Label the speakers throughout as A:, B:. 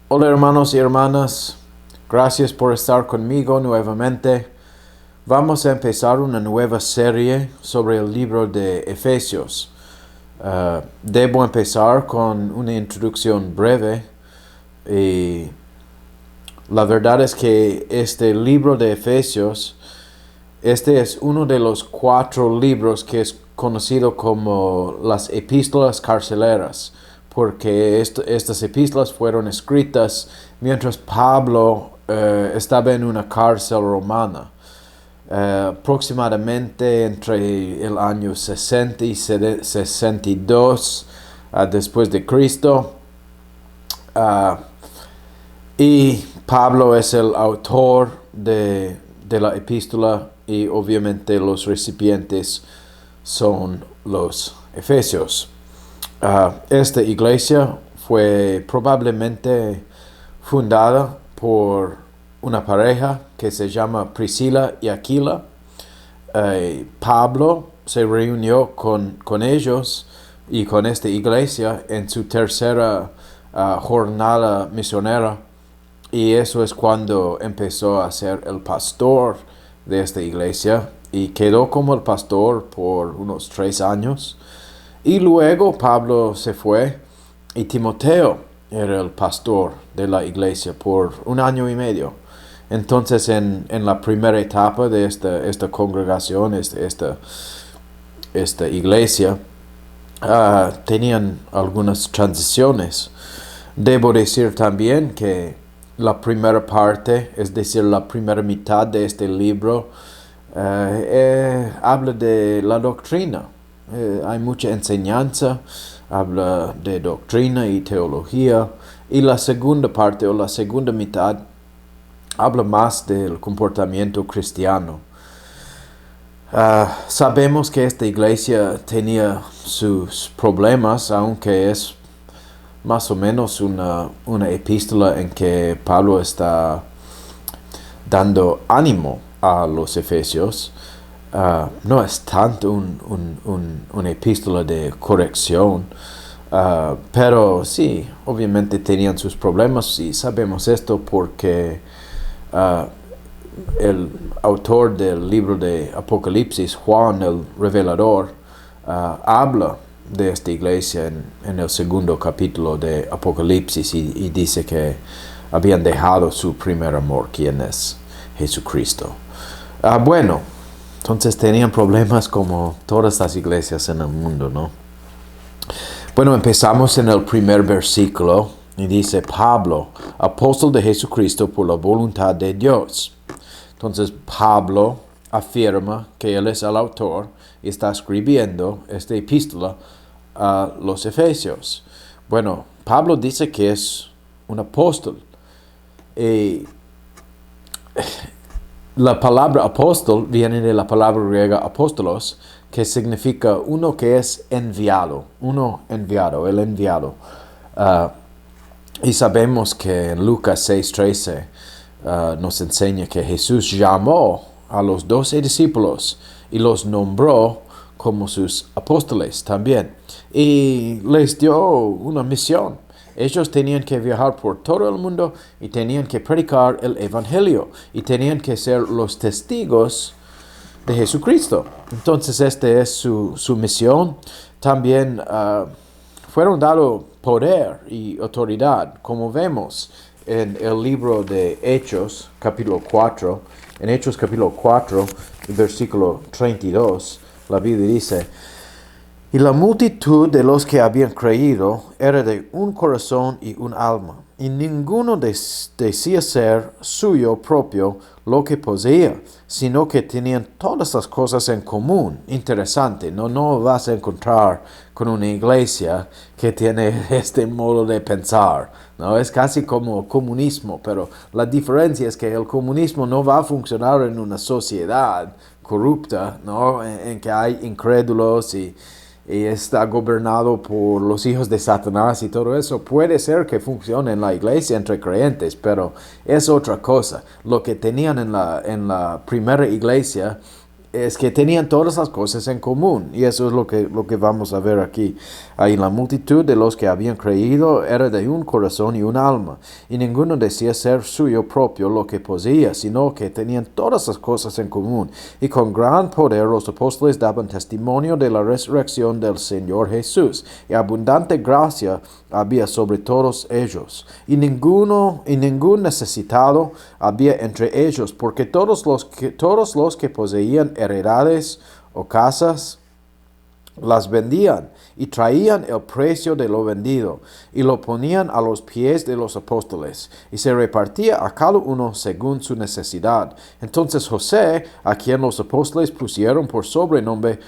A: Hola hermanos y hermanas, gracias por estar conmigo nuevamente. Vamos a empezar una nueva serie sobre el libro de Efesios. Debo empezar con una introducción breve y la verdad es que este libro de Efesios, este es uno de los 4 libros que es conocido como las epístolas carceleras, porque estas epístolas fueron escritas mientras Pablo estaba en una cárcel romana, aproximadamente entre el año 60 y 62 después de Cristo. Y Pablo es el autor de la epístola y obviamente los recipientes son los efesios. Esta iglesia fue probablemente fundada por una pareja que se llama Priscila y Aquila. Pablo se reunió con ellos y con esta iglesia en su tercera jornada misionera, y eso es cuando empezó a ser el pastor de esta iglesia y quedó como el pastor por unos 3 años. Y luego Pablo se fue y Timoteo era el pastor de la iglesia por 1 año y medio. Entonces en la primera etapa de esta congregación, esta iglesia, tenían algunas transiciones. Debo decir también que la primera parte, es decir, la primera mitad de este libro, habla de la doctrina. Hay mucha enseñanza, habla de doctrina y teología. Y la segunda parte o la segunda mitad habla más del comportamiento cristiano. Sabemos que esta iglesia tenía sus problemas, aunque es más o menos una epístola en que Pablo está dando ánimo a los efesios. No es tanto una epístola de corrección, pero sí, obviamente tenían sus problemas y sabemos esto porque el autor del libro de Apocalipsis, Juan el Revelador, habla de esta iglesia en el segundo capítulo de Apocalipsis y dice que habían dejado su primer amor, quien es Jesucristo. Bueno, entonces tenían problemas como todas las iglesias en el mundo, ¿no? Bueno, empezamos en el primer versículo y dice: Pablo, apóstol de Jesucristo por la voluntad de Dios. Entonces Pablo afirma que él es el autor y está escribiendo esta epístola a los efesios. Bueno, Pablo dice que es un apóstol. La palabra apóstol viene de la palabra griega apóstolos, que significa uno que es enviado, el enviado. Y sabemos que en Lucas 6:13 nos enseña que Jesús llamó a los 12 discípulos y los nombró como sus apóstoles también. Y les dio una misión. Ellos tenían que viajar por todo el mundo y tenían que predicar el evangelio y tenían que ser los testigos de Jesucristo. Entonces esta es su misión. También fueron dados poder y autoridad, como vemos en el libro de Hechos, capítulo 4. En Hechos capítulo 4, versículo 32, la Biblia dice: y la multitud de los que habían creído era de un corazón y un alma, y ninguno decía ser suyo propio lo que poseía, sino que tenían todas las cosas en común. Interesante, no vas a encontrar con una iglesia que tiene este modo de pensar, ¿no? Es casi como comunismo, pero la diferencia es que el comunismo no va a funcionar en una sociedad corrupta, ¿no? En que hay incrédulos y está gobernado por los hijos de Satanás y todo eso. Puede ser que funcione en la iglesia entre creyentes, pero es otra cosa. Lo que tenían en la primera iglesia es que tenían todas las cosas en común, y eso es lo que vamos a ver aquí. Ahí la multitud de los que habían creído era de un corazón y un alma, y ninguno decía ser suyo propio lo que poseía, sino que tenían todas las cosas en común, y con gran poder los apóstoles daban testimonio de la resurrección del Señor Jesús, y abundante gracia había sobre todos ellos, y ningún necesitado había entre ellos, porque todos los que poseían heredades o casas las vendían y traían el precio de lo vendido y lo ponían a los pies de los apóstoles, y se repartía a cada uno según su necesidad. Entonces José, a quien los apóstoles pusieron por sobrenombre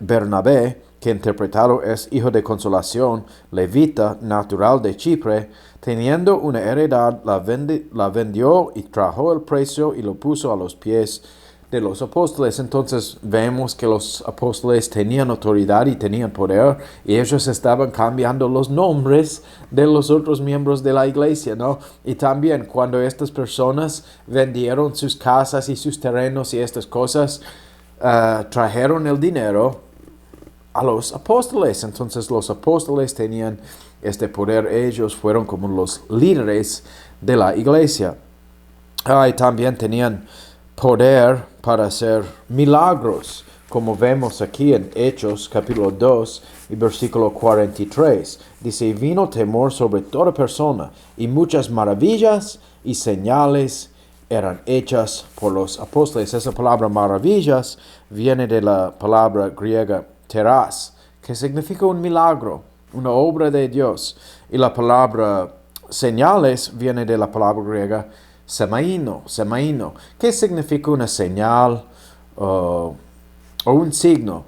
A: Bernabé, que interpretado es hijo de consolación, levita, natural de Chipre, teniendo una heredad, la vendió y trajo el precio y lo puso a los pies de los apóstoles. Entonces vemos que los apóstoles tenían autoridad y tenían poder, y ellos estaban cambiando los nombres de los otros miembros de la iglesia, ¿no? Y también cuando estas personas vendieron sus casas y sus terrenos y estas cosas, trajeron el dinero a los apóstoles. Entonces los apóstoles tenían este poder, ellos fueron como los líderes de la iglesia. Y también tenían poder para hacer milagros, como vemos aquí en Hechos capítulo 2 y versículo 43. Dice, vino temor sobre toda persona, y muchas maravillas y señales eran hechas por los apóstoles. Esa palabra maravillas viene de la palabra griega teras, que significa un milagro, una obra de Dios. Y la palabra señales viene de la palabra griega semaino, que significa una señal o un signo.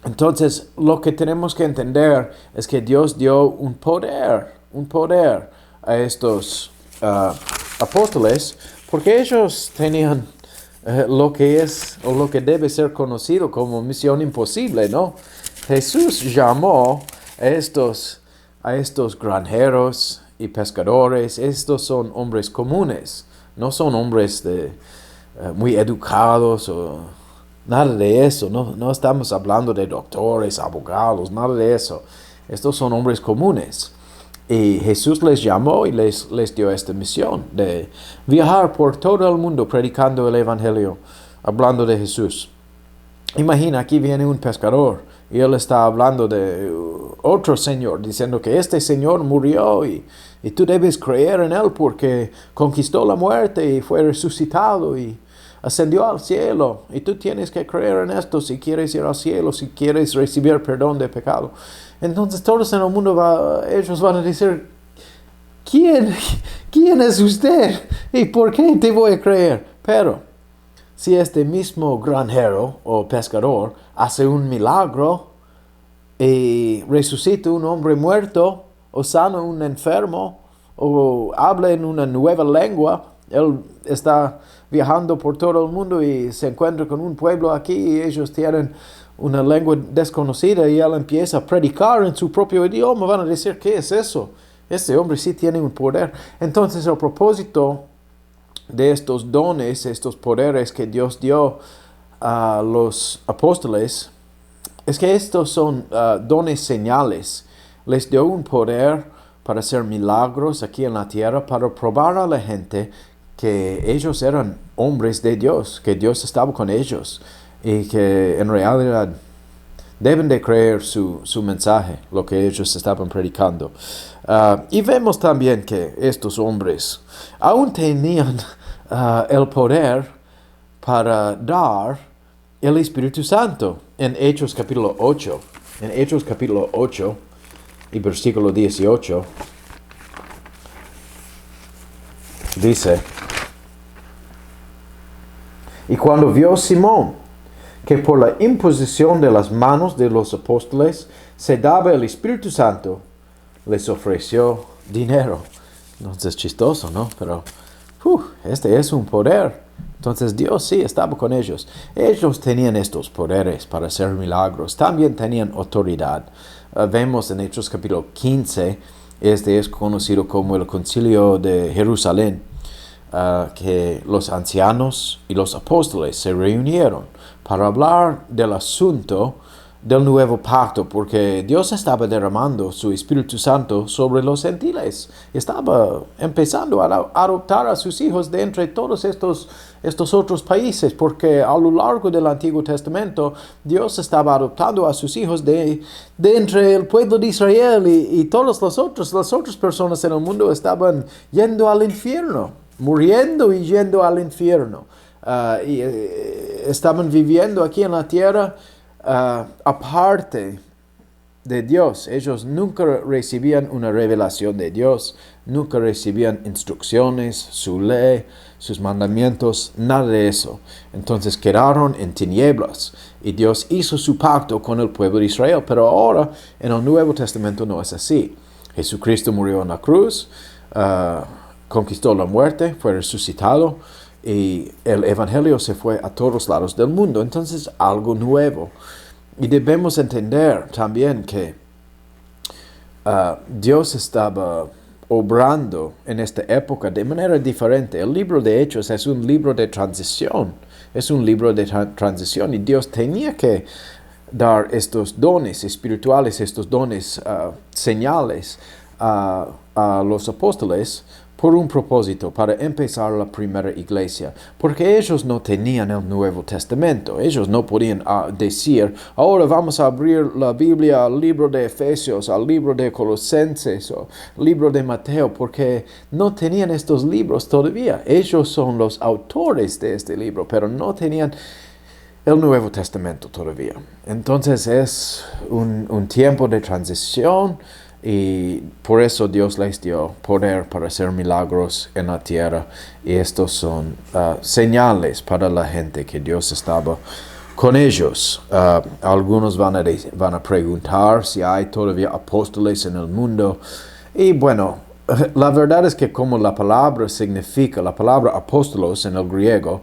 A: Entonces, lo que tenemos que entender es que Dios dio un poder a estos apóstoles, porque ellos tenían lo que es o lo que debe ser conocido como misión imposible, ¿no? Jesús llamó a estos granjeros y pescadores. Estos son hombres comunes, no son hombres muy educados o nada de eso. No estamos hablando de doctores, abogados, nada de eso. Estos son hombres comunes. Y Jesús les llamó y les dio esta misión de viajar por todo el mundo predicando el evangelio, hablando de Jesús. Imagina, aquí viene un pescador y él está hablando de otro señor, diciendo que este señor murió y tú debes creer en él porque conquistó la muerte y fue resucitado y ascendió al cielo, y tú tienes que creer en esto si quieres ir al cielo, si quieres recibir perdón de pecado. Entonces todos en el mundo ellos van a decir, ¿quién es usted? ¿Y por qué te voy a creer? Pero si este mismo granjero o pescador hace un milagro y resucita un hombre muerto, o sana un enfermo, o habla en una nueva lengua, él está viajando por todo el mundo y se encuentra con un pueblo aquí y ellos tienen una lengua desconocida y él empieza a predicar en su propio idioma, van a decir, ¿qué es eso? Este hombre sí tiene un poder. Entonces el propósito de estos dones, estos poderes que Dios dio a los apóstoles, es que estos son dones señales. Les dio un poder para hacer milagros aquí en la tierra, para probar a la gente que ellos eran hombres de Dios, que Dios estaba con ellos y que en realidad deben de creer su mensaje, lo que ellos estaban predicando. Y vemos también que estos hombres aún tenían el poder para dar el Espíritu Santo. En Hechos capítulo 8, y versículo 18, dice, y cuando vio Simón que por la imposición de las manos de los apóstoles se daba el Espíritu Santo, les ofreció dinero. Entonces, chistoso, ¿no? Pero este es un poder. Entonces Dios sí estaba con ellos. Ellos tenían estos poderes para hacer milagros. También tenían autoridad. Vemos en Hechos capítulo 15, este es conocido como el Concilio de Jerusalén, que los ancianos y los apóstoles se reunieron para hablar del asunto del nuevo pacto, porque Dios estaba derramando su Espíritu Santo sobre los gentiles. Estaba empezando a adoptar a sus hijos de entre todos estos otros países, porque a lo largo del Antiguo Testamento Dios estaba adoptando a sus hijos de entre el pueblo de Israel y todas las otras personas en el mundo estaban yendo al infierno, muriendo y yendo al infierno. Estaban viviendo aquí en la tierra aparte de Dios. Ellos nunca recibían una revelación de Dios, nunca recibían instrucciones, su ley, sus mandamientos, nada de eso. Entonces quedaron en tinieblas y Dios hizo su pacto con el pueblo de Israel. Pero ahora en el Nuevo Testamento no es así. Jesucristo murió en la cruz, conquistó la muerte, fue resucitado y el evangelio se fue a todos lados del mundo. Entonces algo nuevo. Y debemos entender también que Dios estaba obrando en esta época de manera diferente. El libro de Hechos es un libro de transición. Es un libro de transición y Dios tenía que dar estos dones espirituales, estos dones señales a los apóstoles por un propósito, para empezar la primera iglesia, porque ellos no tenían el Nuevo Testamento. Ellos no podían decir, ahora vamos a abrir la Biblia al libro de Efesios, al libro de Colosenses o libro de Mateo, porque no tenían estos libros todavía. Ellos son los autores de este libro, pero no tenían el Nuevo Testamento todavía. Entonces es un tiempo de transición. Y por eso Dios les dio poder para hacer milagros en la tierra. Y estos son señales para la gente que Dios estaba con ellos. Algunos van a preguntar si hay todavía apóstoles en el mundo. Y bueno, la verdad es que como la palabra apóstolos en el griego,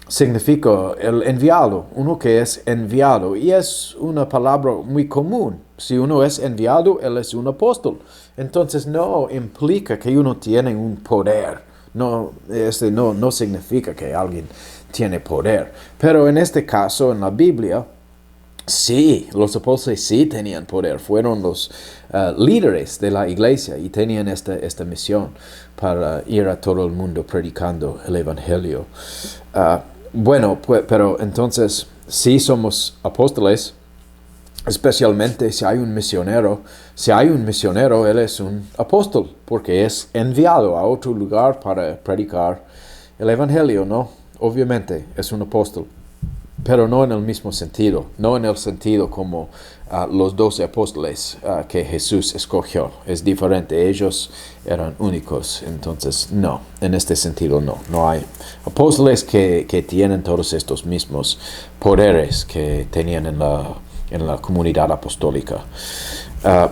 A: significa el enviado, uno que es enviado, y es una palabra muy común. Si uno es enviado, él es un apóstol. Entonces no implica que uno tiene un poder. No significa que alguien tiene poder. Pero en este caso, en la Biblia, sí, los apóstoles sí tenían poder. Fueron los líderes de la iglesia y tenían esta misión para ir a todo el mundo predicando el evangelio. Bueno, pero entonces, si somos apóstoles, especialmente si hay un misionero, él es un apóstol, porque es enviado a otro lugar para predicar el evangelio, ¿no? Obviamente es un apóstol, pero no en el mismo sentido, no en el sentido como los 12 apóstoles que Jesús escogió. Es diferente, ellos eran únicos, entonces no, en este sentido no hay apóstoles que tienen todos estos mismos poderes que tenían en la comunidad apostólica.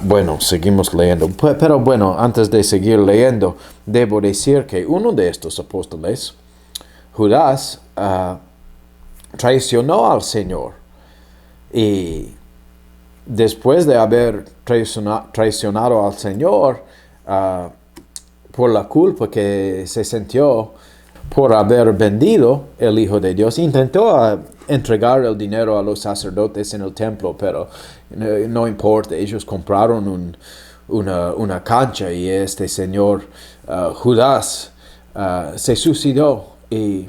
A: Bueno, seguimos leyendo, pero bueno, antes de seguir leyendo, debo decir que uno de estos apóstoles, Judas, traicionó al Señor, y después de haber traicionado al Señor por la culpa que se sintió por haber vendido el Hijo de Dios, intentó entregar el dinero a los sacerdotes en el templo, pero no importa, ellos compraron una cancha y este señor Judas se suicidó, y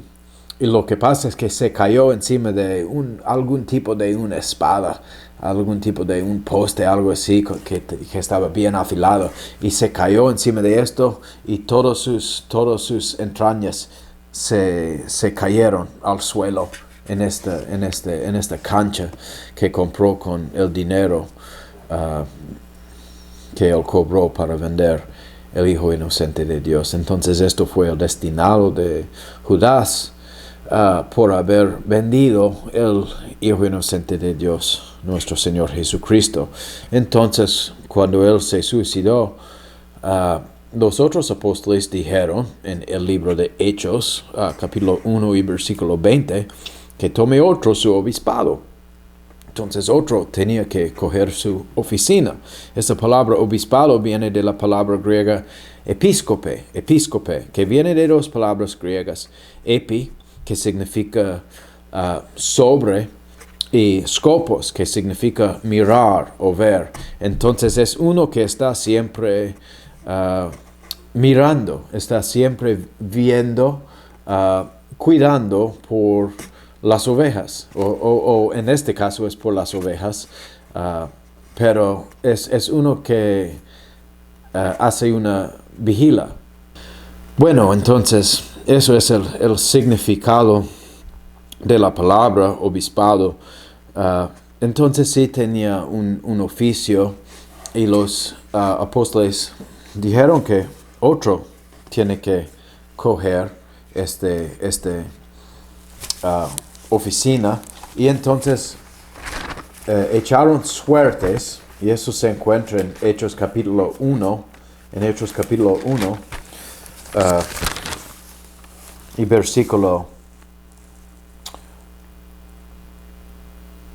A: lo que pasa es que se cayó encima de algún tipo de una espada, algún tipo de un poste, algo así, que estaba bien afilado, y se cayó encima de esto, y todas sus entrañas se cayeron al suelo en esta cancha que compró con el dinero que él cobró para vender el Hijo inocente de Dios. Entonces esto fue el destinado de Judas por haber vendido el Hijo inocente de Dios, nuestro Señor Jesucristo. Entonces, cuando él se suicidó, los otros apóstoles dijeron en el libro de Hechos, capítulo 1 y versículo 20, que tome otro su obispado. Entonces otro tenía que coger su oficina. Esta palabra obispado viene de la palabra griega episcope, que viene de dos palabras griegas, epi, que significa sobre, y scopos, que significa mirar o ver. Entonces es uno que está siempre mirando, está siempre viendo, cuidando por las ovejas, o en este caso es por las ovejas, pero es uno que hace una vigila. Bueno, entonces eso es el significado de la palabra obispado. Entonces sí tenía un oficio, y los apóstoles dijeron que otro tiene que coger este oficina, y entonces echaron suertes, y eso se encuentra en Hechos capítulo 1, y versículo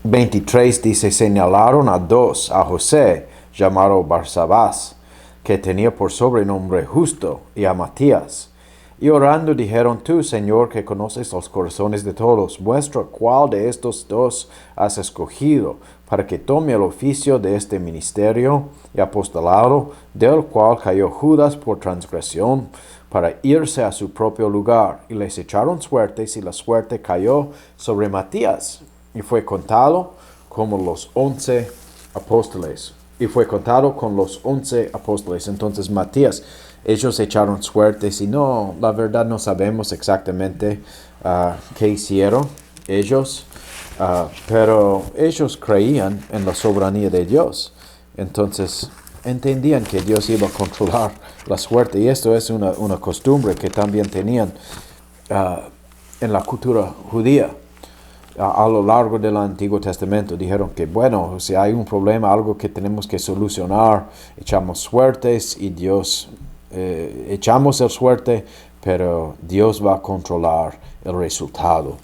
A: 23 dice: señalaron a dos, a José, llamado Barsabás, que tenía por sobrenombre Justo, y a Matías. Y orando dijeron: tú, Señor, que conoces los corazones de todos, muestra cuál de estos dos has escogido, para que tome el oficio de este ministerio y apostolado, del cual cayó Judas por transgresión, para irse a su propio lugar. Y les echaron suertes, y la suerte cayó sobre Matías, y fue contado como los 11 apóstoles. Entonces Matías, ellos echaron suertes, y no, la verdad no sabemos exactamente qué hicieron ellos, pero ellos creían en la soberanía de Dios. Entonces entendían que Dios iba a controlar la suerte, y esto es una costumbre que también tenían en la cultura judía. A lo largo del Antiguo Testamento dijeron que, bueno, si hay un problema, algo que tenemos que solucionar, echamos suertes, y Dios, echamos el suerte, pero Dios va a controlar el resultado.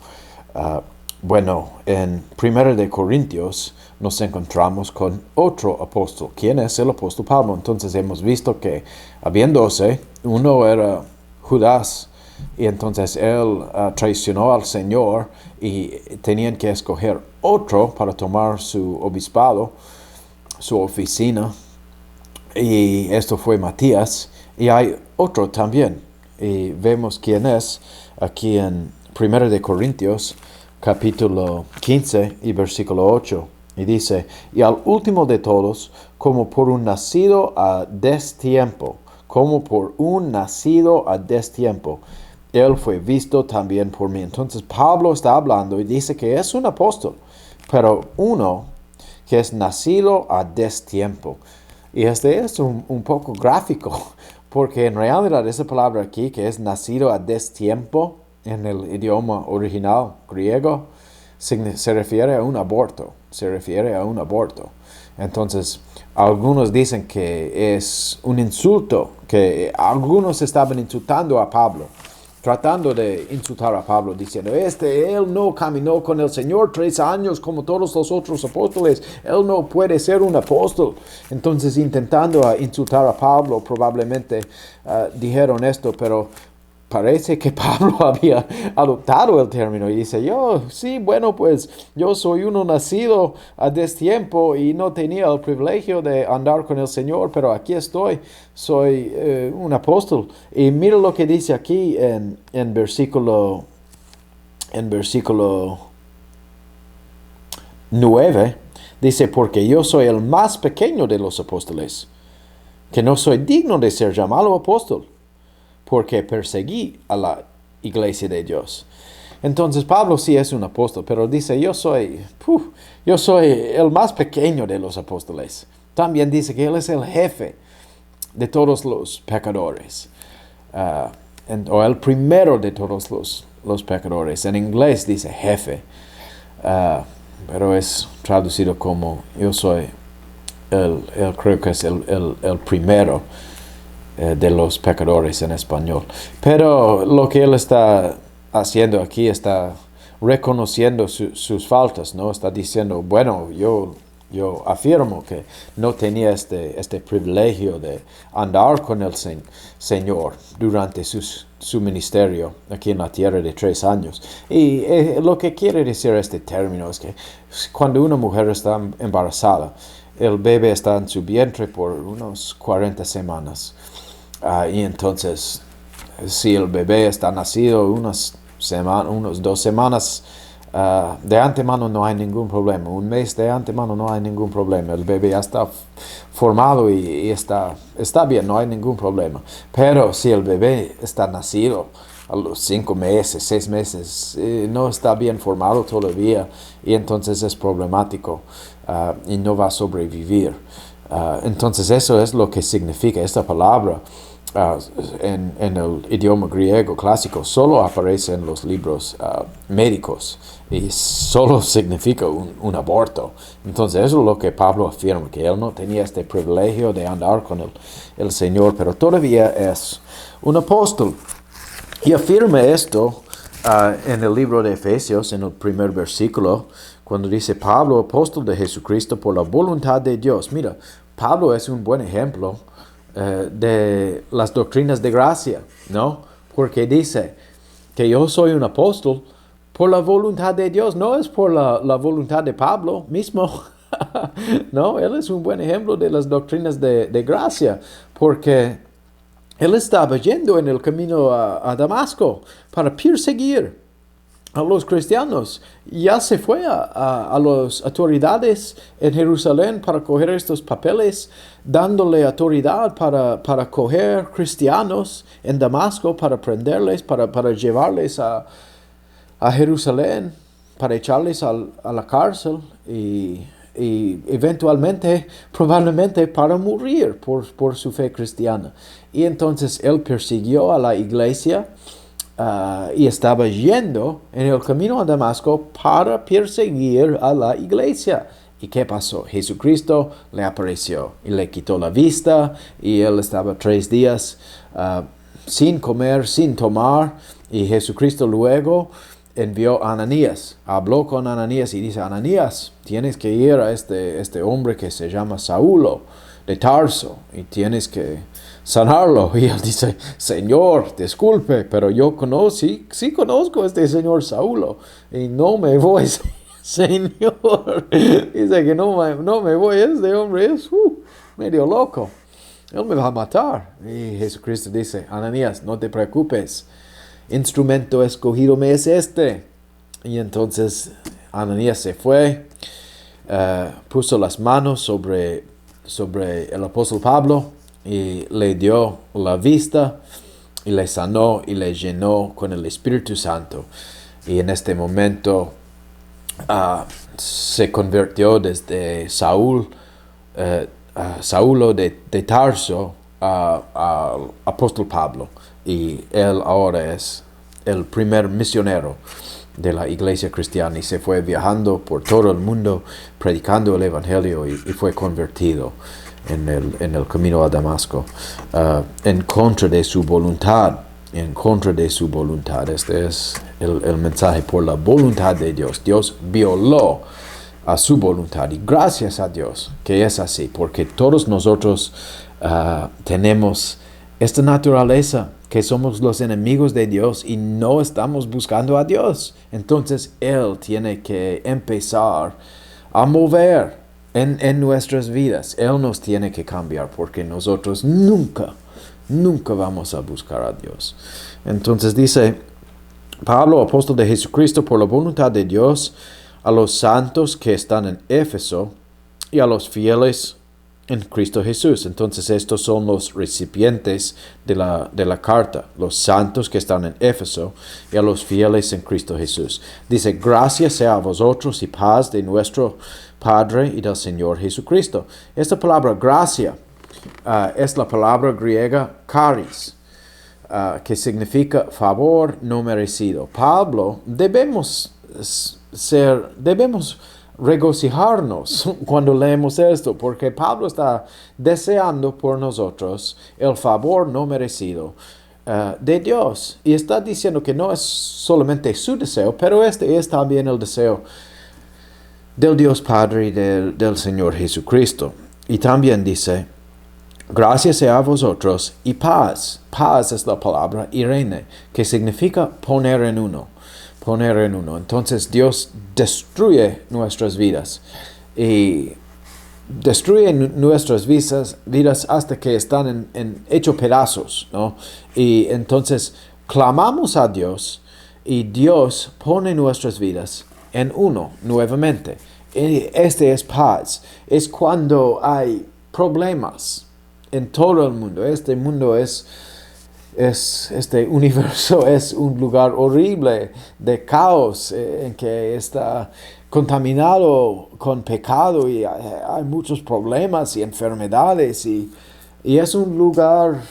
A: Bueno, en 1 de Corintios nos encontramos con otro apóstol. ¿Quién es el apóstol Pablo? Entonces hemos visto que habían 12, uno era Judas, y entonces él traicionó al Señor, y tenían que escoger otro para tomar su obispado, su oficina, y esto fue Matías. Y hay otro también, y vemos quién es aquí en 1 de Corintios capítulo 15 y versículo 8, y dice: y al último de todos, como por un nacido a destiempo, él fue visto también por mí. Entonces Pablo está hablando y dice que es un apóstol, pero uno que es nacido a destiempo. Y este es un poco gráfico, porque en realidad esa palabra aquí, que es nacido a destiempo, en el idioma original griego, se refiere a un aborto. Entonces, algunos dicen que es un insulto, que algunos estaban insultando a Pablo, tratando de insultar a Pablo, diciendo: él no caminó con el Señor 3 años como todos los otros apóstoles, él no puede ser un apóstol. Entonces, intentando insultar a Pablo, probablemente dijeron esto, pero parece que Pablo había adoptado el término y dice: yo soy uno nacido a destiempo y no tenía el privilegio de andar con el Señor, pero aquí estoy, soy un apóstol. Y mira lo que dice aquí en versículo 9, dice: porque yo soy el más pequeño de los apóstoles, que no soy digno de ser llamado apóstol, porque perseguí a la iglesia de Dios. Entonces Pablo sí es un apóstol, pero dice: yo soy el más pequeño de los apóstoles. También dice que él es el jefe de todos los pecadores, o el primero de todos los pecadores. En inglés dice jefe, pero es traducido como yo soy creo que es el primero de los pecadores en español. Pero lo que él está haciendo aquí, está reconociendo sus faltas, ¿no? Está diciendo: bueno, yo Yo afirmo que no tenía este privilegio de andar con el Señor durante su ministerio aquí en la tierra de 3 años. Y lo que quiere decir este término es que cuando una mujer está embarazada, el bebé está en su vientre por unos 40 semanas. Y entonces, si el bebé está nacido unas 2 semanas de antemano, no hay ningún problema. Un mes de antemano no hay ningún problema. El bebé ya está formado y está bien, no hay ningún problema. Pero si el bebé está nacido a los 5 meses, 6 meses, no está bien formado todavía, y entonces es problemático y no va a sobrevivir. Entonces eso es lo que significa esta palabra. En el idioma griego clásico solo aparece en los libros médicos y solo significa un aborto. Entonces eso es lo que Pablo afirma, que él no tenía este privilegio de andar con el Señor, pero todavía es un apóstol. Y afirma esto en el libro de Efesios, en el primer versículo, cuando dice: Pablo, apóstol de Jesucristo por la voluntad de Dios. Mira, Pablo es un buen ejemplo de las doctrinas de gracia, ¿no? Porque dice que yo soy un apóstol por la voluntad de Dios, no es por la voluntad de Pablo mismo. No, él es un buen ejemplo de las doctrinas de gracia, porque él estaba yendo en el camino a Damasco para perseguir a los cristianos. Ya se fue a las autoridades en Jerusalén para coger estos papeles, dándole autoridad para coger cristianos en Damasco, para prenderles, para llevarles a Jerusalén, para echarles a la cárcel y eventualmente, probablemente, para morir por su fe cristiana. Y entonces él persiguió a la iglesia y estaba yendo en el camino a Damasco para perseguir a la iglesia. ¿Y qué pasó? Jesucristo le apareció y le quitó la vista, y él estaba 3 días sin comer, sin tomar, y Jesucristo luego envió a Ananías, habló con Ananías y dice: Ananías, tienes que ir a este hombre que se llama Saulo de Tarso y tienes que sanarlo. Y él dice: Señor, disculpe, pero yo sí conozco a este señor Saulo y no me voy, Señor. Dice que no me voy, este hombre es medio loco, él me va a matar. Y Jesucristo dice: Ananías, no te preocupes, instrumento escogido me es este. Y entonces Ananías se fue, puso las manos sobre el apóstol Pablo y le dio la vista y le sanó y le llenó con el Espíritu Santo. Y en este momento se convirtió desde Saulo de Tarso al apóstol Pablo, y él ahora es el primer misionero de la iglesia cristiana, y se fue viajando por todo el mundo predicando el evangelio, y fue convertido en el camino a Damasco en contra de su voluntad. Este es el mensaje: por la voluntad de Dios. Dios violó a su voluntad, y gracias a Dios que es así, porque todos nosotros tenemos esta naturaleza, que somos los enemigos de Dios y no estamos buscando a Dios. Entonces Él tiene que empezar a mover en nuestras vidas. Él nos tiene que cambiar, porque nosotros nunca vamos a buscar a Dios. Entonces dice Pablo, apóstol de Jesucristo por la voluntad de Dios, a los santos que están en Éfeso y a los fieles en Cristo Jesús. Entonces estos son los recipientes de la carta: los santos que están en Éfeso y a los fieles en Cristo Jesús. Dice: gracias sea a vosotros y paz de nuestro Padre y del Señor Jesucristo. Esta palabra gracia es la palabra griega charis, que significa favor no merecido. Pablo, debemos regocijarnos cuando leemos esto, porque Pablo está deseando por nosotros el favor no merecido de Dios, y está diciendo que no es solamente su deseo, pero este es también el deseo del Dios Padre y del Señor Jesucristo. Y también dice, gracias sea a vosotros y paz. Paz es la palabra irene, que significa poner en uno. Poner en uno. Entonces Dios destruye nuestras vidas. Y destruye nuestras vidas hasta que están hecho pedazos, ¿no? Y entonces clamamos a Dios y Dios pone nuestras vidas en uno nuevamente. Y este es paz. Es cuando hay problemas en todo el mundo. Este mundo este universo es un lugar horrible de caos en que está contaminado con pecado y hay muchos problemas y enfermedades y es un lugar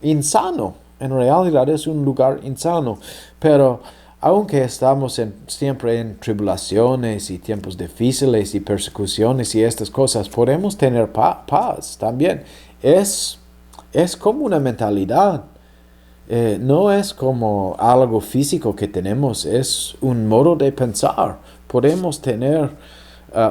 A: insano. En realidad es un lugar insano, pero aunque estamos siempre en tribulaciones y tiempos difíciles y persecuciones y estas cosas, podemos tener paz también. Es como una mentalidad. No es como algo físico que tenemos, es un modo de pensar. Podemos tener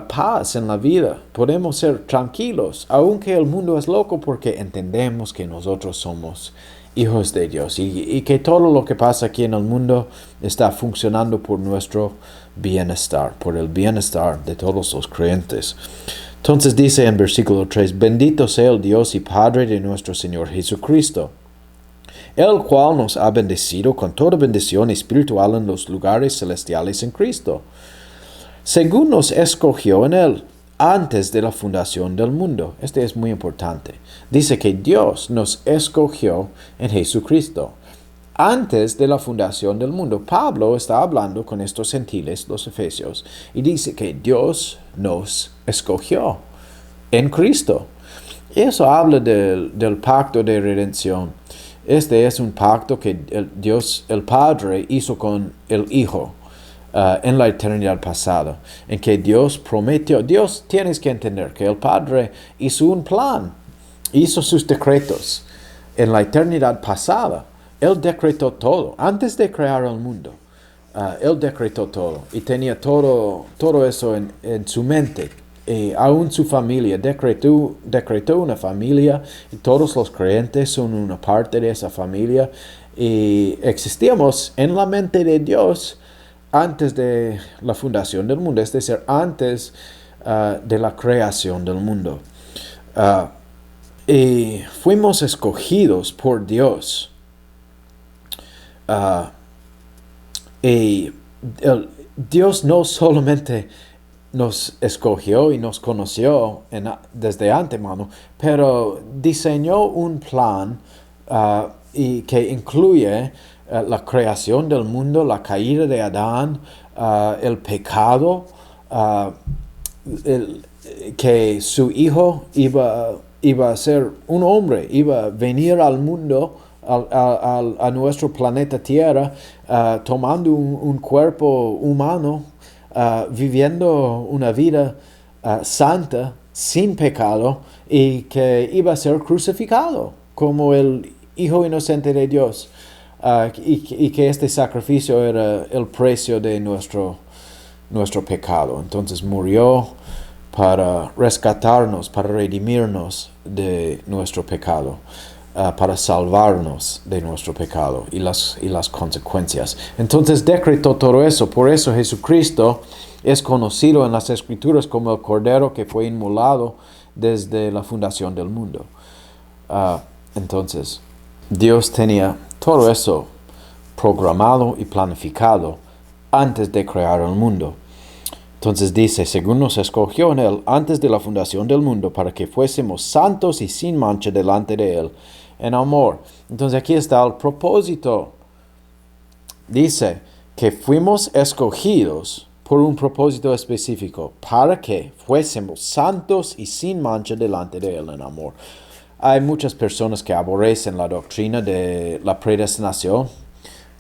A: paz en la vida, podemos ser tranquilos, aunque el mundo es loco, porque entendemos que nosotros somos hijos de Dios y que todo lo que pasa aquí en el mundo está funcionando por nuestro bienestar, por el bienestar de todos los creyentes. Entonces dice en versículo 3, bendito sea el Dios y Padre de nuestro Señor Jesucristo, el cual nos ha bendecido con toda bendición espiritual en los lugares celestiales en Cristo, según nos escogió en Él antes de la fundación del mundo. Este es muy importante. Dice que Dios nos escogió en Jesucristo antes de la fundación del mundo. Pablo está hablando con estos gentiles, los efesios, y dice que Dios nos escogió en Cristo. Eso habla del pacto de redención. Este es un pacto que Dios, el Padre, hizo con el Hijo en la eternidad pasada, en que Dios prometió. Dios, tienes que entender que el Padre hizo un plan, hizo sus decretos en la eternidad pasada. Él decretó todo, antes de crear el mundo. Él decretó todo y tenía todo eso en su mente. Aún su familia, decretó una familia y todos los creyentes son una parte de esa familia y existíamos en la mente de Dios antes de la fundación del mundo, es decir, antes de la creación del mundo. Y fuimos escogidos por Dios. Y Dios no solamente nos escogió y nos conoció desde antemano, pero diseñó un plan y que incluye la creación del mundo, la caída de Adán, el pecado, que su hijo iba a ser un hombre, iba a venir al mundo, a nuestro planeta Tierra, tomando un cuerpo humano, viviendo una vida santa, sin pecado, y que iba a ser crucificado como el Hijo inocente de Dios, y que este sacrificio era el precio de nuestro pecado. Entonces murió para rescatarnos, para redimirnos de nuestro pecado, para salvarnos de nuestro pecado y las consecuencias. Entonces decretó todo eso. Por eso Jesucristo es conocido en las Escrituras como el Cordero que fue inmolado desde la fundación del mundo. Entonces, Dios tenía todo eso programado y planificado antes de crear el mundo. Entonces dice, según nos escogió en Él antes de la fundación del mundo, para que fuésemos santos y sin mancha delante de Él, en amor. Entonces aquí está el propósito. Dice que fuimos escogidos por un propósito específico, para que fuésemos santos y sin mancha delante de Él en amor. Hay muchas personas que aborrecen la doctrina de la predestinación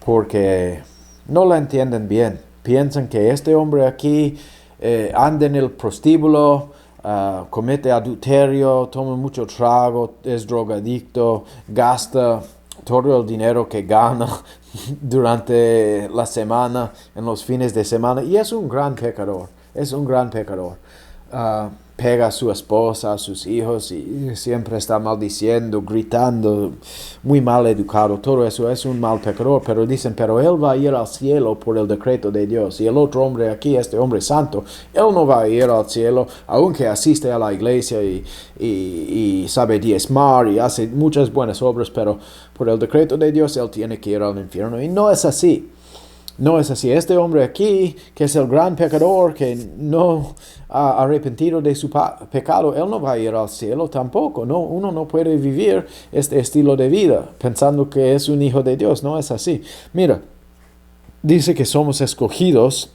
A: porque no la entienden bien. Piensan que este hombre aquí anda en el prostíbulo, comete adulterio, toma mucho trago, es drogadicto, gasta todo el dinero que gana durante la semana, en los fines de semana, y es un gran pecador. es un gran pecador. Pega a su esposa, a sus hijos y siempre está maldiciendo, gritando, muy mal educado. Todo eso es un mal pecador, pero dicen, pero él va a ir al cielo por el decreto de Dios. Y el otro hombre aquí, este hombre santo, él no va a ir al cielo, aunque asiste a la iglesia y sabe diezmar y hace muchas buenas obras, pero por el decreto de Dios él tiene que ir al infierno. Y no es así. No es así. Este hombre aquí, que es el gran pecador, que no ha arrepentido de su pecado, él no va a ir al cielo tampoco. No, uno no puede vivir este estilo de vida pensando que es un hijo de Dios. No es así. Mira, dice que somos escogidos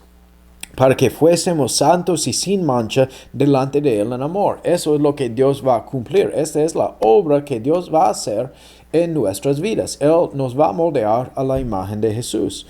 A: para que fuésemos santos y sin mancha delante de Él en amor. Eso es lo que Dios va a cumplir. Esta es la obra que Dios va a hacer en nuestras vidas. Él nos va a moldear a la imagen de Jesús.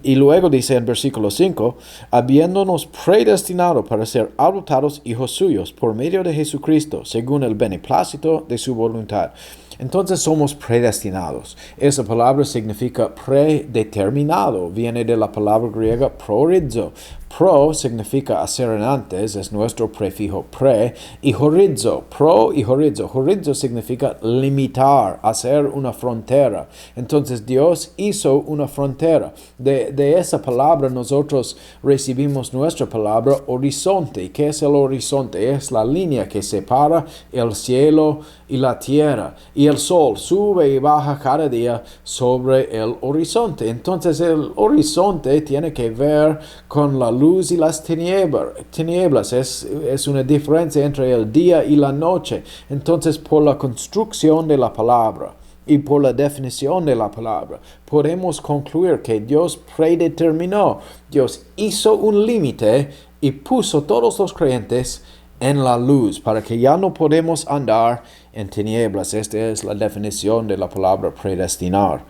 A: Y luego dice en versículo 5, habiéndonos predestinado para ser adoptados hijos suyos por medio de Jesucristo, según el beneplácito de su voluntad. Entonces somos predestinados. Esa palabra significa predeterminado. Viene de la palabra griega prorizo. Pro significa hacer antes, es nuestro prefijo pre, y horizo, pro y horizo. Horizo significa limitar, hacer una frontera. Entonces Dios hizo una frontera. De esa palabra nosotros recibimos nuestra palabra horizonte. ¿Qué es el horizonte? Es la línea que separa el cielo y la tierra. Y el sol sube y baja cada día sobre el horizonte. Entonces el horizonte tiene que ver con la luz y las tinieblas. Es una diferencia entre el día y la noche. Entonces, por la construcción de la palabra y por la definición de la palabra, podemos concluir que Dios predeterminó. Dios hizo un límite y puso todos los creyentes en la luz, para que ya no podemos andar en tinieblas. Esta es la definición de la palabra predestinar.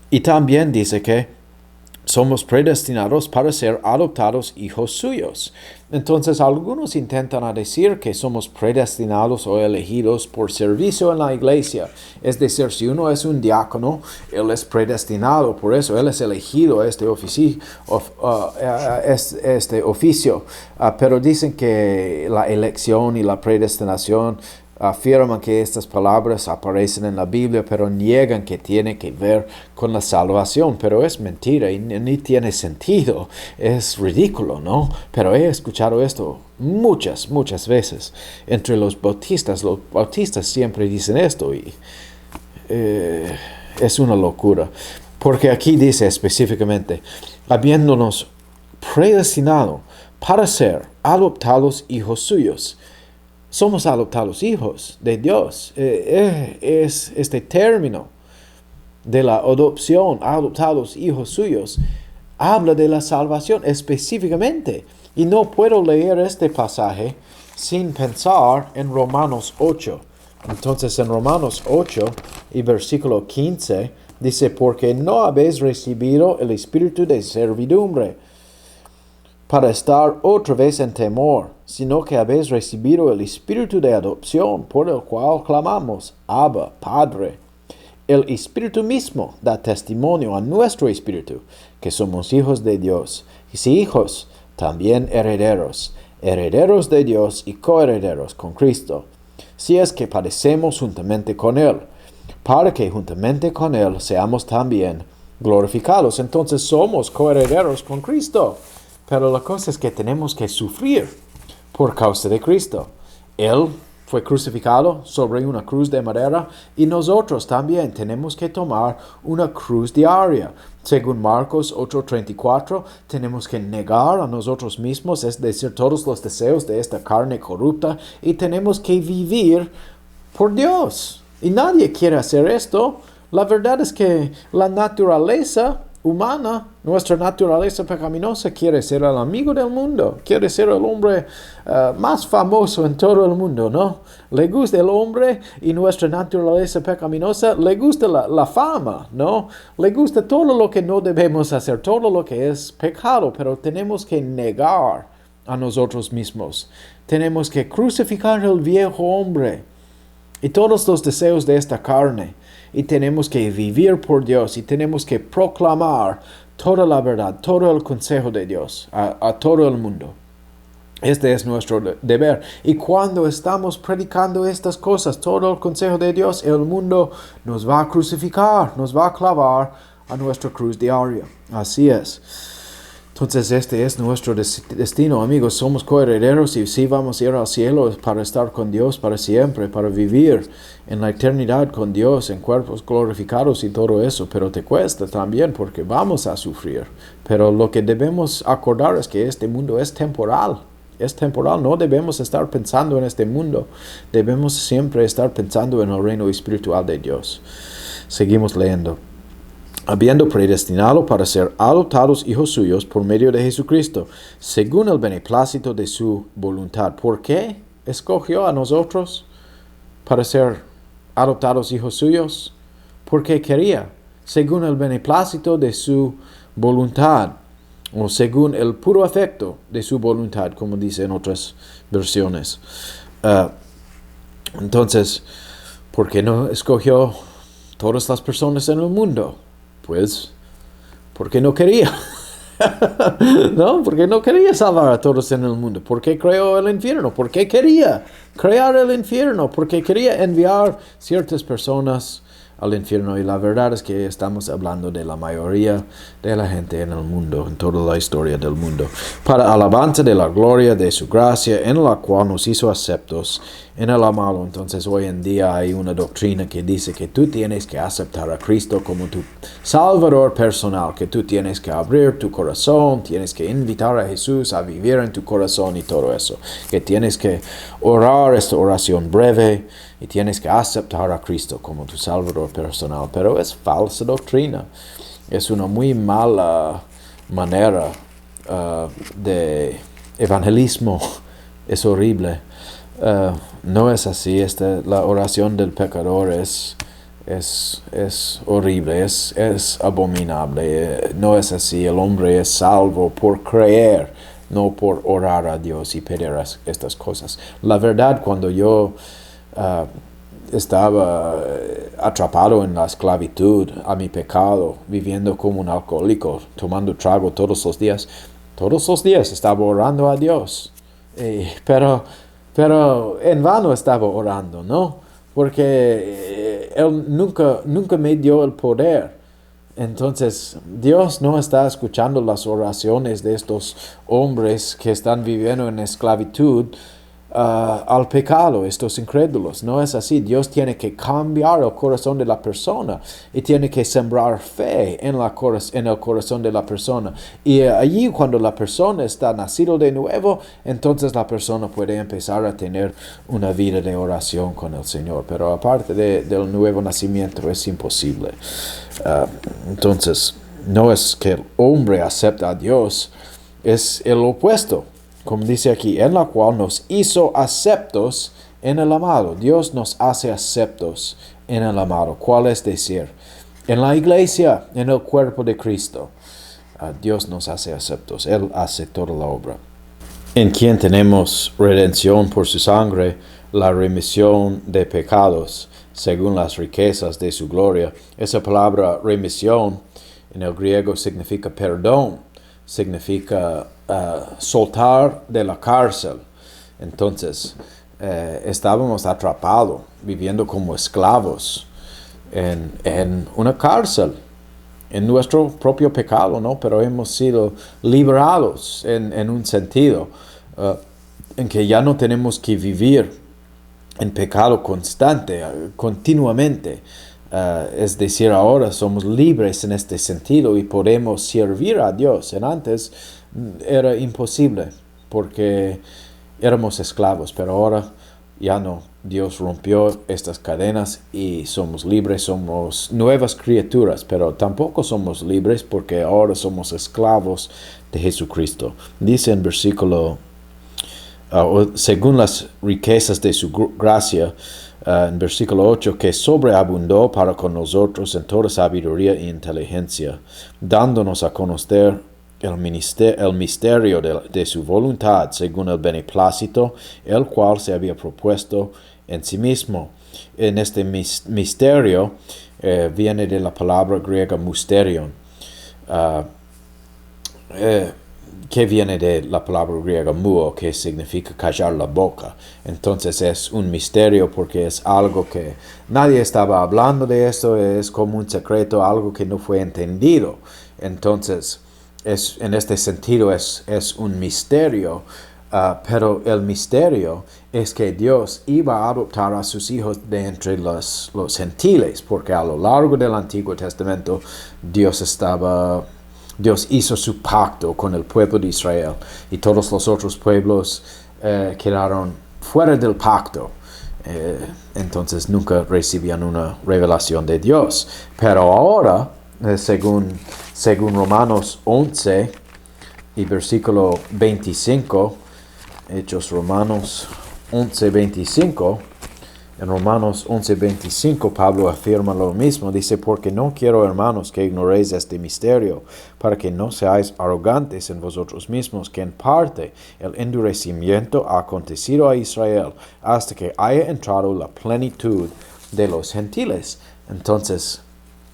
A: Y también dice que somos predestinados para ser adoptados hijos suyos. Entonces algunos intentan decir que somos predestinados o elegidos por servicio en la iglesia. Es decir, si uno es un diácono, él es predestinado, por eso él es elegido a este oficio. Pero dicen que la elección y la predestinación afirman que estas palabras aparecen en la Biblia, pero niegan que tiene que ver con la salvación. Pero es mentira y ni tiene sentido. Es ridículo, ¿no? Pero he escuchado esto muchas veces entre los bautistas. Los bautistas siempre dicen esto y es una locura. Porque aquí dice específicamente, habiéndonos predestinado para ser adoptados hijos suyos. Somos adoptados hijos de Dios. Es este término de la adopción, adoptados hijos suyos, habla de la salvación específicamente. Y no puedo leer este pasaje sin pensar en Romanos 8. Entonces en Romanos 8 y versículo 15 dice, porque no habéis recibido el espíritu de servidumbre para estar otra vez en temor, sino que habéis recibido el espíritu de adopción, por el cual clamamos, Abba, Padre. El espíritu mismo da testimonio a nuestro espíritu, que somos hijos de Dios, y si hijos, también herederos, herederos de Dios y coherederos con Cristo, si es que padecemos juntamente con Él, para que juntamente con Él seamos también glorificados. Entonces somos coherederos con Cristo. Pero la cosa es que tenemos que sufrir por causa de Cristo. Él fue crucificado sobre una cruz de madera y nosotros también tenemos que tomar una cruz diaria. Según Marcos 8:34, tenemos que negar a nosotros mismos, es decir, todos los deseos de esta carne corrupta, y tenemos que vivir por Dios. Y nadie quiere hacer esto. La verdad es que la naturaleza humana, nuestra naturaleza pecaminosa, quiere ser el amigo del mundo, quiere ser el hombre más famoso en todo el mundo, ¿no? Le gusta el hombre y nuestra naturaleza pecaminosa, le gusta la fama, ¿no? Le gusta todo lo que no debemos hacer, todo lo que es pecado, pero tenemos que negar a nosotros mismos. Tenemos que crucificar el viejo hombre y todos los deseos de esta carne. Y tenemos que vivir por Dios y tenemos que proclamar toda la verdad, todo el consejo de Dios a todo el mundo. Este es nuestro deber. Y cuando estamos predicando estas cosas, todo el consejo de Dios, el mundo nos va a crucificar, nos va a clavar a nuestra cruz diaria. Así es. Entonces este es nuestro destino, amigos. Somos coherederos y sí vamos a ir al cielo para estar con Dios para siempre, para vivir en la eternidad con Dios, en cuerpos glorificados y todo eso. Pero te cuesta también porque vamos a sufrir. Pero lo que debemos acordar es que este mundo es temporal. Es temporal, no debemos estar pensando en este mundo. Debemos siempre estar pensando en el reino espiritual de Dios. Seguimos leyendo. Habiendo predestinado para ser adoptados hijos suyos por medio de Jesucristo, según el beneplácito de su voluntad. ¿Por qué escogió a nosotros para ser adoptados hijos suyos? Porque quería, según el beneplácito de su voluntad, o según el puro afecto de su voluntad, como dice en otras versiones. Entonces, ¿por qué no escogió todas las personas en el mundo? Pues, porque no quería. No, porque no quería salvar a todos en el mundo. Porque creó el infierno. Porque quería crear el infierno. Porque quería enviar ciertas personas al infierno. Y la verdad es que estamos hablando de la mayoría de la gente en el mundo, en toda la historia del mundo, para alabanza de la gloria de su gracia, en la cual nos hizo aceptos en el amado. Entonces hoy en día hay una doctrina que dice que tú tienes que aceptar a Cristo como tu Salvador personal, que tú tienes que abrir tu corazón, tienes que invitar a Jesús a vivir en tu corazón y todo eso, que tienes que orar esta oración breve y tienes que aceptar a Cristo como tu Salvador personal. Pero es falsa doctrina. Es una muy mala manera de evangelismo. Es horrible. No es así. La oración del pecador es horrible, es abominable. No es así. El hombre es salvo por creer, no por orar a Dios y pedir estas cosas. La verdad, cuando yo estaba atrapado en la esclavitud a mi pecado, viviendo como un alcohólico, tomando trago todos los días estaba orando a Dios. Pero en vano estaba orando, ¿no? Porque Él nunca me dio el poder. Entonces, Dios no está escuchando las oraciones de estos hombres que están viviendo en esclavitud al pecado, estos incrédulos. No es así. Dios tiene que cambiar el corazón de la persona y tiene que sembrar fe en el corazón de la persona. Y allí, cuando la persona está nacido de nuevo, entonces la persona puede empezar a tener una vida de oración con el Señor. Pero aparte del nuevo nacimiento es imposible. Entonces, no es que el hombre acepta a Dios, es el opuesto. Como dice aquí, en la cual nos hizo aceptos en el amado. Dios nos hace aceptos en el amado. ¿Cuál es decir? En la iglesia, en el cuerpo de Cristo. Dios nos hace aceptos. Él hace toda la obra. En quien tenemos redención por su sangre, la remisión de pecados, según las riquezas de su gloria. Esa palabra remisión en el griego significa perdón. Significa soltar de la cárcel. Entonces, estábamos atrapados, viviendo como esclavos en una cárcel, en nuestro propio pecado, ¿no? Pero hemos sido liberados en un sentido en que ya no tenemos que vivir en pecado constante, continuamente. Es decir, ahora somos libres en este sentido y podemos servir a Dios. Antes era imposible porque éramos esclavos, pero ahora ya no. Dios rompió estas cadenas y somos libres, somos nuevas criaturas, pero tampoco somos libres porque ahora somos esclavos de Jesucristo. Dice en versículo, según las riquezas de su gracia, en versículo 8, que sobreabundó para con nosotros en toda sabiduría e inteligencia, dándonos a conocer el misterio de su voluntad, según el beneplácito, el cual se había propuesto en sí mismo. En este misterio viene de la palabra griega mysterion. que viene de la palabra griega muo, que significa callar la boca. Entonces es un misterio porque es algo que nadie estaba hablando de esto, es como un secreto, algo que no fue entendido. Entonces, en este sentido es un misterio, pero el misterio es que Dios iba a adoptar a sus hijos de entre los gentiles, porque a lo largo del Antiguo Testamento Dios hizo su pacto con el pueblo de Israel y todos los otros pueblos quedaron fuera del pacto. Entonces nunca recibían una revelación de Dios. Pero ahora, según Romanos 11 y versículo 25, Hechos Romanos 11, 25, en Romanos 11:25 Pablo afirma lo mismo, dice, porque no quiero, hermanos, que ignoréis este misterio, para que no seáis arrogantes en vosotros mismos, que en parte el endurecimiento ha acontecido a Israel, hasta que haya entrado la plenitud de los gentiles. Entonces,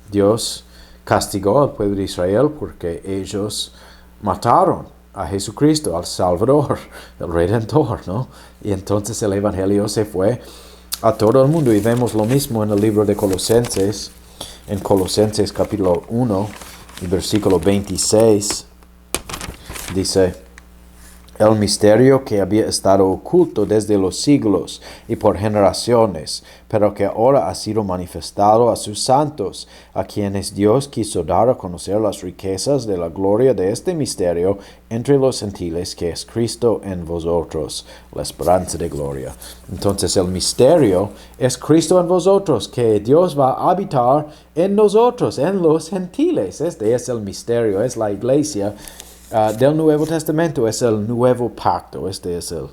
A: Dios castigó al pueblo de Israel porque ellos mataron a Jesucristo, al Salvador, el Redentor, ¿no? Y entonces el Evangelio se fue a todo el mundo, y vemos lo mismo en el libro de Colosenses, en Colosenses capítulo 1 y versículo 26, dice, el misterio que había estado oculto desde los siglos y por generaciones, pero que ahora ha sido manifestado a sus santos, a quienes Dios quiso dar a conocer las riquezas de la gloria de este misterio entre los gentiles, que es Cristo en vosotros, la esperanza de gloria. Entonces el misterio es Cristo en vosotros, que Dios va a habitar en nosotros, en los gentiles. Este es el misterio, es la iglesia del Nuevo Testamento, es el nuevo pacto, este es el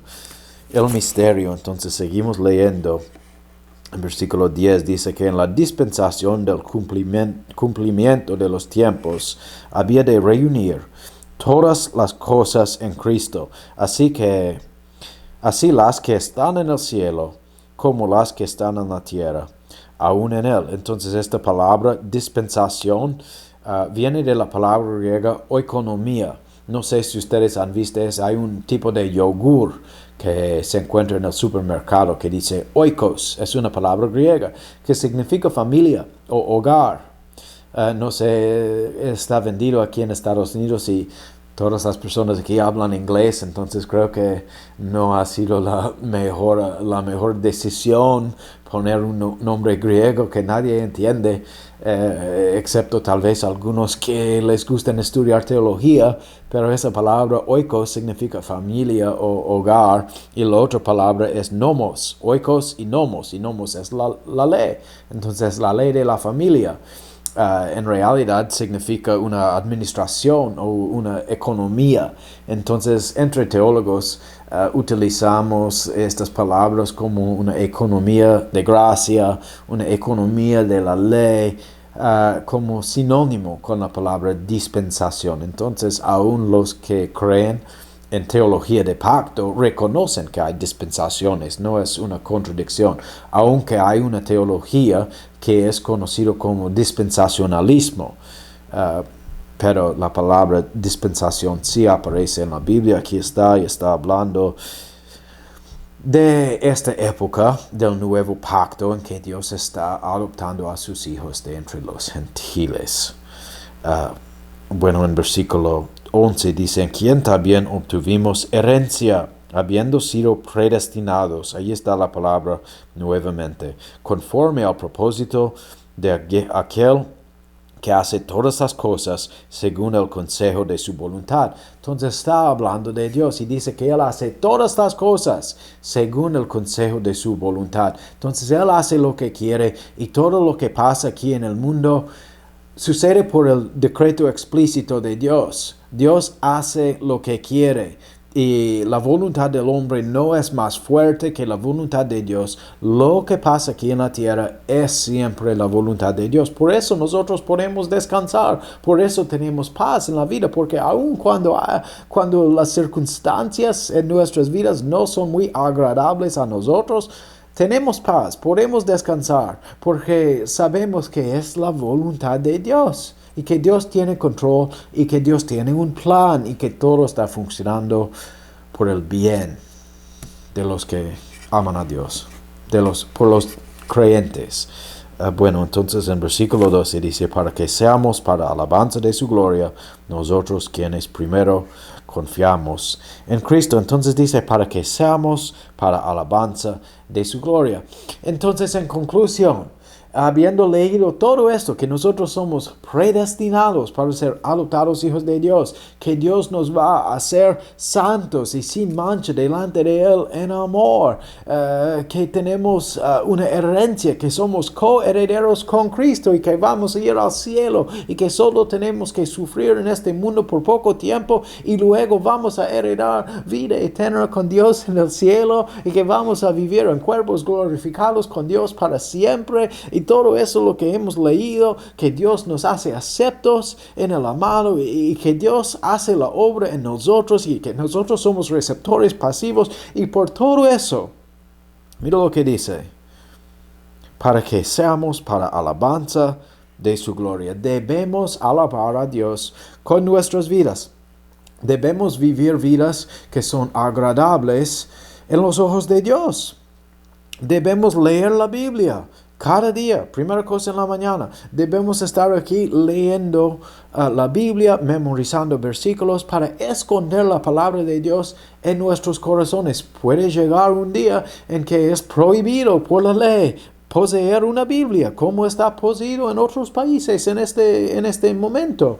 A: misterio. Entonces seguimos leyendo. En versículo 10 dice que en la dispensación del cumplimiento de los tiempos había de reunir todas las cosas en Cristo, así las que están en el cielo como las que están en la tierra, aún en él. Entonces esta palabra dispensación viene de la palabra griega oikonomía. No sé si ustedes han visto eso, hay un tipo de yogur que se encuentra en el supermercado que dice oikos, es una palabra griega que significa familia o hogar. No sé, está vendido aquí en Estados Unidos y todas las personas aquí hablan inglés, entonces creo que no ha sido la mejor decisión poner un nombre griego que nadie entiende, excepto tal vez algunos que les gusten estudiar teología, pero esa palabra oikos significa familia o hogar, y la otra palabra es nomos, oikos y nomos es la ley, entonces la ley de la familia. En realidad significa una administración o una economía. Entonces, entre teólogos utilizamos estas palabras como una economía de gracia, una economía de la ley, como sinónimo con la palabra dispensación. Entonces, aún los que creen en teología de pacto reconocen que hay dispensaciones, no es una contradicción, aunque hay una teología que es conocido como dispensacionalismo, pero la palabra dispensación sí aparece en la Biblia, aquí está, y está hablando de esta época del nuevo pacto en que Dios está adoptando a sus hijos de entre los gentiles. Bueno, en versículo 11 dice, en quien también obtuvimos herencia, habiendo sido predestinados, ahí está la palabra nuevamente, conforme al propósito de aquel que hace todas las cosas según el consejo de su voluntad. Entonces está hablando de Dios y dice que Él hace todas las cosas según el consejo de su voluntad. Entonces Él hace lo que quiere, y todo lo que pasa aquí en el mundo sucede por el decreto explícito de Dios. Dios hace lo que quiere, y la voluntad del hombre no es más fuerte que la voluntad de Dios. Lo que pasa aquí en la tierra es siempre la voluntad de Dios. Por eso nosotros podemos descansar, por eso tenemos paz en la vida, porque aun cuando las circunstancias en nuestras vidas no son muy agradables a nosotros, tenemos paz, podemos descansar, porque sabemos que es la voluntad de Dios, y que Dios tiene control, y que Dios tiene un plan, y que todo está funcionando por el bien de los que aman a Dios, por los creyentes. Bueno, entonces en versículo 12 dice, para que seamos para alabanza de su gloria, nosotros quienes primero confiamos en Cristo. Entonces dice, para que seamos para alabanza de su gloria. Entonces, en conclusión, habiendo leído todo esto, que nosotros somos predestinados para ser adoptados hijos de Dios, que Dios nos va a hacer santos y sin mancha delante de Él en amor, que tenemos una herencia, que somos coherederos con Cristo y que vamos a ir al cielo y que solo tenemos que sufrir en este mundo por poco tiempo y luego vamos a heredar vida eterna con Dios en el cielo y que vamos a vivir en cuerpos glorificados con Dios para siempre. Y todo eso lo que hemos leído, que Dios nos hace aceptos en el amado y que Dios hace la obra en nosotros y que nosotros somos receptores pasivos. Y por todo eso, mira lo que dice, para que seamos para alabanza de su gloria. Debemos alabar a Dios con nuestras vidas. Debemos vivir vidas que son agradables en los ojos de Dios. Debemos leer la Biblia cada día, primera cosa en la mañana. Debemos estar aquí leyendo la Biblia, memorizando versículos para esconder la palabra de Dios en nuestros corazones. Puede llegar un día en que es prohibido por la ley poseer una Biblia, como está poseído en otros países en este momento.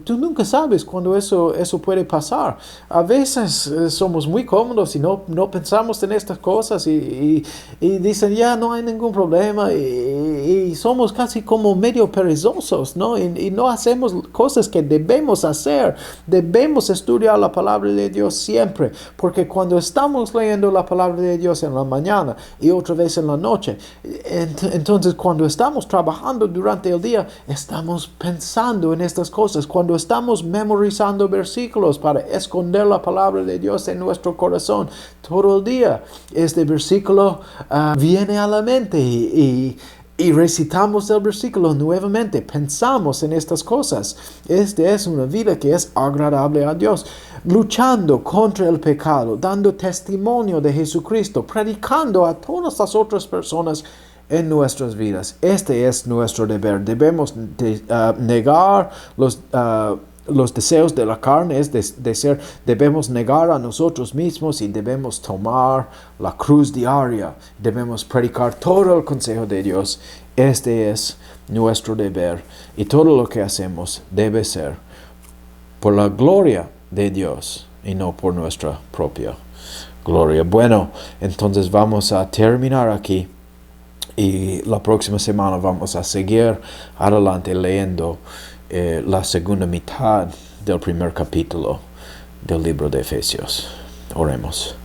A: Tú nunca sabes cuándo eso puede pasar. A veces somos muy cómodos y no pensamos en estas cosas y dicen, ya no hay ningún problema y somos casi como medio perezosos, ¿no? Y no hacemos cosas que debemos hacer. Debemos estudiar la palabra de Dios siempre, porque cuando estamos leyendo la palabra de Dios en la mañana y otra vez en la noche, entonces cuando estamos trabajando durante el día, estamos pensando en estas cosas. Cuando estamos memorizando versículos para esconder la palabra de Dios en nuestro corazón, todo el día este versículo viene a la mente y recitamos el versículo nuevamente, pensamos en estas cosas. Esta es una vida que es agradable a Dios, luchando contra el pecado, dando testimonio de Jesucristo, predicando a todas las otras personas en nuestras vidas. Este es nuestro deber. Debemos negar los deseos de la carne, debemos negar a nosotros mismos y debemos tomar la cruz diaria. Debemos predicar todo el consejo de Dios. Este es nuestro deber y todo lo que hacemos debe ser por la gloria de Dios y no por nuestra propia gloria. Bueno, entonces vamos a terminar aquí y la próxima semana vamos a seguir adelante leyendo la segunda mitad del primer capítulo del libro de Efesios. Oremos.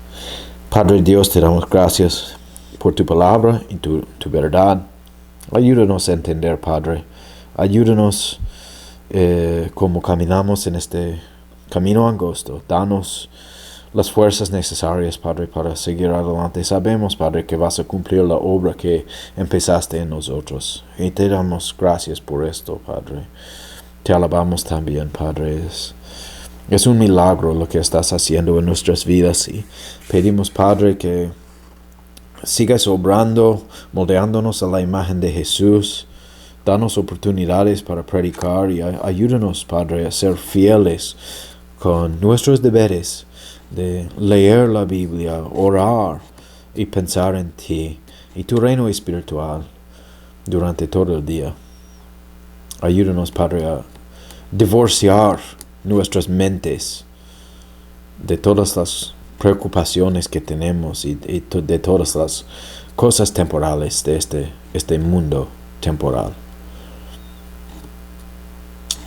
A: Padre Dios, te damos gracias por tu palabra y tu verdad. Ayúdanos a entender, Padre. Ayúdanos como caminamos en este camino angosto. Danos las fuerzas necesarias, Padre, para seguir adelante. Sabemos, Padre, que vas a cumplir la obra que empezaste en nosotros. Y te damos gracias por esto, Padre. Te alabamos también, Padre. Es un milagro lo que estás haciendo en nuestras vidas y pedimos, Padre, que sigas obrando, moldeándonos a la imagen de Jesús. Danos oportunidades para predicar y ayúdanos, Padre, a ser fieles con nuestros deberes de leer la Biblia, orar y pensar en ti y tu reino espiritual durante todo el día. Ayúdanos, Padre, a divorciar nuestras mentes de todas las preocupaciones que tenemos y de todas las cosas temporales de este mundo temporal.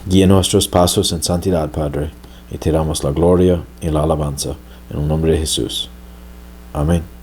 A: Guía nuestros pasos en santidad, Padre, y te damos la gloria y la alabanza en el nombre de Jesús. Amén.